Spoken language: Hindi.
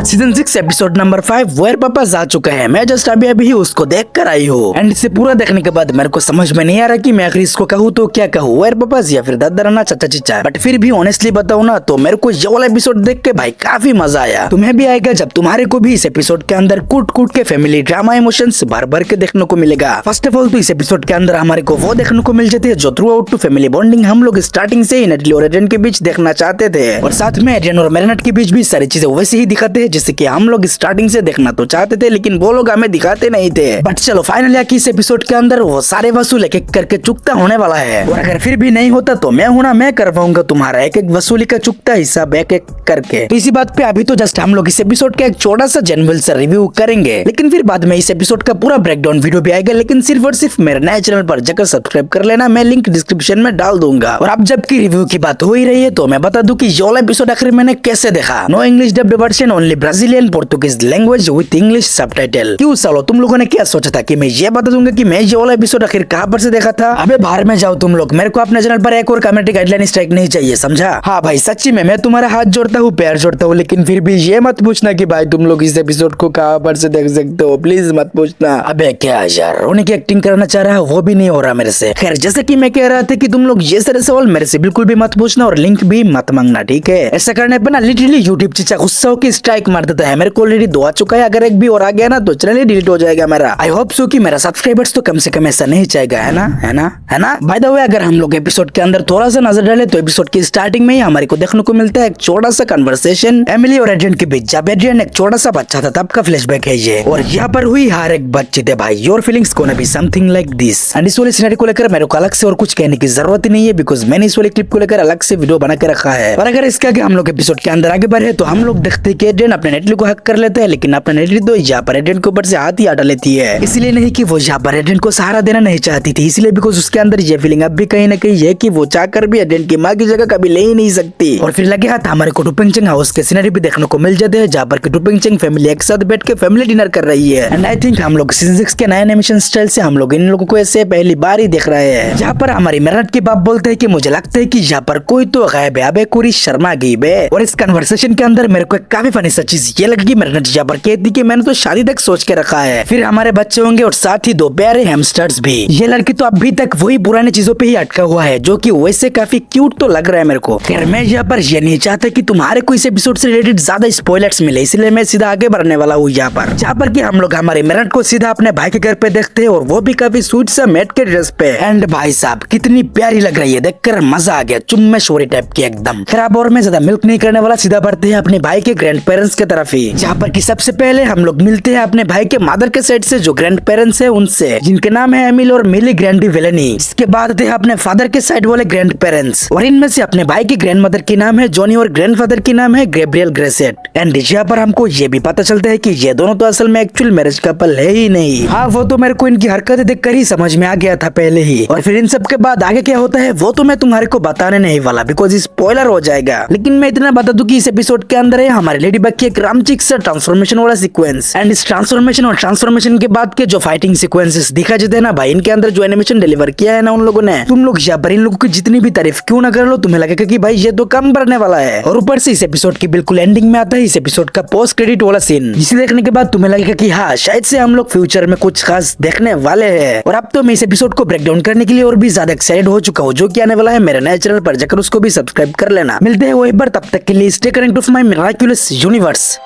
सीजन 6 एपिसोड नंबर 5 वेयर पापा आ चुका है। मैं जस्ट अभी अभी उसको देख कर आई हूँ एंड इसे पूरा देखने के बाद मेरे को समझ में नहीं आ रहा कि मैं आखिर इसको कहूँ तो क्या कहूँ, वेयर पापा या फिर दादा राना चाचा चिचा। बट फिर भी ऑनेस्टली बताऊँ ना तो मेरे को ये वाला एपिसोड देख के भाई काफी मजा आया। तुम्हें भी आएगा जब तुम्हारे को भी इस एपिसोड के अंदर कूट कूट के फैमिली ड्रामा इमोशंस भर भर के देखने को मिलेगा। फर्स्ट ऑफ ऑल तो इस एपिसोड के अंदर हमारे को वो देखने को मिल जाते हैं जो throughout to family bonding हम लोग स्टार्टिंग से ही नेटली और एजेंट के बीच देखना चाहते थे, और साथ में एजेंट और मेरिनेट के बीच भी सारी चीजें वैसे ही दिखाते हैं जैसे कि हम लोग स्टार्टिंग से देखना तो चाहते थे लेकिन वो लोग हमें दिखाते नहीं थे। बट चलो फाइनली आके इस एपिसोड के अंदर वो सारे वसूल एक एक करके चुकता होने वाला है, और अगर फिर भी नहीं होता तो मैं हूं ना, मैं करवाऊंगा तुम्हारा एक एक वसूली का चुकता हिसाब एक एक करके। तो इसी बात पे अभी तो जस्ट हम लोग इस एपिसोड का एक छोटा सा जनरल सा रिव्यू करेंगे, लेकिन फिर बाद में इस एपिसोड का पूरा ब्रेकडाउन वीडियो भी आएगा। लेकिन सिर्फ और सिर्फ मेरे नए चैनल पर जाकर सब्सक्राइब कर लेना, मैं लिंक डिस्क्रिप्शन में डाल दूंगा। और अब जबकि रिव्यू की बात हो ही रही है तो मैं बता दूं कि ये वाला एपिसोड आखिर मैंने कैसे देखा। No English dubbed version, only Brazilian Portuguese language with English subtitle. क्यों सालो, तुम लोगों ने क्या सोचा था कि मैं ये बता दूंगा कि मैं ये वाला एपिसोड आखिर कहां पर से देखा था? अबे बाहर में जाओ तुम लोग, मेरे को अपने चैनल पर एक और कम्युनिटी गाइडलाइन स्ट्राइक नहीं चाहिए, समझा? हाँ भाई सच्ची में मैं तुम्हारा हाथ जोड़ता हूँ, पैर जोड़ता हूँ, लेकिन फिर भी ये मत पूछना कि भाई तुम लोग इस एपिसोड को कहां पर से देख सकते हो, प्लीज मत पूछना। अबे क्या यार, रोने की एक्टिंग करना चाह रहा है वो भी नहीं हो रहा मेरे से। खैर जैसे कि मैं कह रहा था कि तुम लोग ये सारे सवाल मेरे से बिल्कुल भी मत पूछना और लिंक भी मत मांगना, ठीक है? ऐसा करने पर ना लिटरली यूट्यूब चीचा गुस्सा होकर स्ट्राइक मार देता है। मेरे को ऑलरेडी 2 आ चुका है, अगर एक भी और आ गया ना तो चैनल ही डिलीट हो जाएगा मेरा। आई होप सो कि मेरा सब्सक्राइबर्स तो कम से कम ऐसा नहीं चाहेगा, है ना? है ना? है ना? बाय द वे अगर हम लोग एपिसोड के अंदर थोड़ा सा नजर डाले तो एपिसोड की स्टार्टिंग में ही हमारे को देखने को मिलता है एक छोटा सा कन्वर्सेशन एमिली और एजेंट के बीच, जब एजेंट एक छोटा सा बच्चा था तब का फ्लैशबैक है ये। और यहाँ पर हुई हर एक बातचीत है भाई, your feelings gonna be something like this. And इस वाले सिनेरियो को लेकर मेरे को अलग से और कुछ कहने की जरूरत ही नहीं है, बिकॉज मैंने इस वाले क्लिप को लेकर अलग से वीडियो बना के रखा है। और अगर इसके आगे हम लोग एपिसोड के अंदर आगे बढ़े तो हम लोग देखते कि एजेंट अपने नेटली को हक कर लेते हैं, लेकिन अपने नेटली तो यहाँ पर एजेंट के ऊपर से हाथ ही हटा लेती है। इसलिए नहीं कि वो यहाँ पर एजेंट को सहारा देना नहीं चाहती थी, इसलिए बिकॉज उसके अंदर ये फीलिंग अब भी कहीं ना कहीं है कि वो चाहकर भी एजेंट की माँ की जगह कभी ले ही नहीं सकती। और फिर लगे हाथ हमारे को टुपिंगचंग हाउस के सिनेरियो भी देखने को मिल जाते हैं, जहाँ पर टुपिंगचंग फैमिली एक साथ बैठ के फैमिली डिनर कर रही है। एंड आई थिंक हम लोग सीजन 6 के नए एनिमेशन स्टाइल से हम लोग इन लोगों को ऐसे पहली बार ही देख रहे हैं, जहाँ पर हमारी मेरठ के बाप बोलते हैं कि मुझे लगता है कि यहाँ पर कोई तो गायब है, अबे कोई शर्मा गई बे। और इस कन्वर्सेशन के अंदर मेरे को एक काफी फनी सा चीज ये लगी, मेरठ यहाँ पर कहती कि मैंने तो शादी तक सोच के रखा है, फिर हमारे बच्चे होंगे और साथ ही 2 प्यारे हैमस्टर्स भी। ये लड़की तो अभी तक वही पुरानी चीजों पे ही अटका हुआ है, जो कि वैसे काफी क्यूट तो लग रहा है मेरे को। खैर मैं यहाँ पर ये नहीं चाहता कि तुम्हारे को इस एपिसोड से रिलेटेड ज्यादा स्पॉयलर्स मिले, इसलिए मैं सीधा आगे बढ़ने वाला हूँ यहाँ पर, जहाँ पर कि हम लोग हमारे मेरठ को सीधा अपने भाई के घर पे देखते हैं, और वो भी काफी स्वीट सा मैट के ड्रेस पे। एंड भाई साहब कितनी प्यारी लग रही है, देखकर मजा आ गया, चुम्मेश्वरी टाइप की एकदम। खराब और मैं ज्यादा मिल्क नहीं करने वाला, सीधा बढ़ते हैं अपने भाई के ग्रैंड पेरेंट्स की तरफ ही, जहाँ पर कि सबसे पहले हम लोग मिलते हैं अपने भाई के मदर के साइड से जो ग्रैंड पेरेंट्स है उनसे, जिनके नाम है एमिल और मिली ग्रैंडी वेलेनी। इसके बाद थे अपने फादर के साइड वाले ग्रैंड पेरेंट्स, और इनमें से अपने भाई की ग्रैंड मदर की नाम है जॉनी और ग्रैंडफादर की नाम है गैब्रियल ग्रेसेट। एंड यहाँ पर हमको ये भी पता चलता है कि ये दोनों तो असल में एक्चुअल मैरिज कपल है ही नहीं। हाँ वो तो मेरे को इनकी हरकतें देखकर ही समझ में आ गया था पहले ही, और फिर इन सब के बाद आगे क्या होता है वो तो मैं तुम्हारे को बताने नहीं वाला, बिकॉज स्पॉइलर हो जाएगा। लेकिन मैं इतना बता दूं कि इस एपिसोड के अंदर है हमारे लेडी बग की एक रामचिक सा ट्रांसफॉर्मेशन वाला सीक्वेंस, एंड इस ट्रांसफॉर्मेशन और ट्रांसफॉर्मेशन के बाद के जो फाइटिंग सीक्वेंसेस दिखा जाते हैं ना भाई, इनके अंदर जो एनिमेशन डिलीवर किया है ना उन लोगों ने, तुम लोग यहाँ पर इन लोगों की जितनी भी तारीफ क्यों ना कर लो, तुम्हें लगेगा कि भाई ये तो कम बढ़ने वाला है। और ऊपर से इस एपिसोड की बिल्कुल एंडिंग में आता है इस एपिसोड का पोस्ट क्रेडिट वाला सीन, जिसे देखने के बाद तुम्हें लगेगा कि हाँ शायद से हम लोग फ्यूचर में कुछ खास देखने वाले हैं। और अब तो मैं इस एपिसोड को ब्रेक डाउन करने के लिए और भी ज्यादा एक्साइटेड हो चुका हूँ, जो कि आने वाला है मेरे नए चैनल पर, जाकर उसको भी सब्सक्राइब कर लेना। मिलते हैं वो एक बार, तब तक के लिए stay connected to my miraculous universe.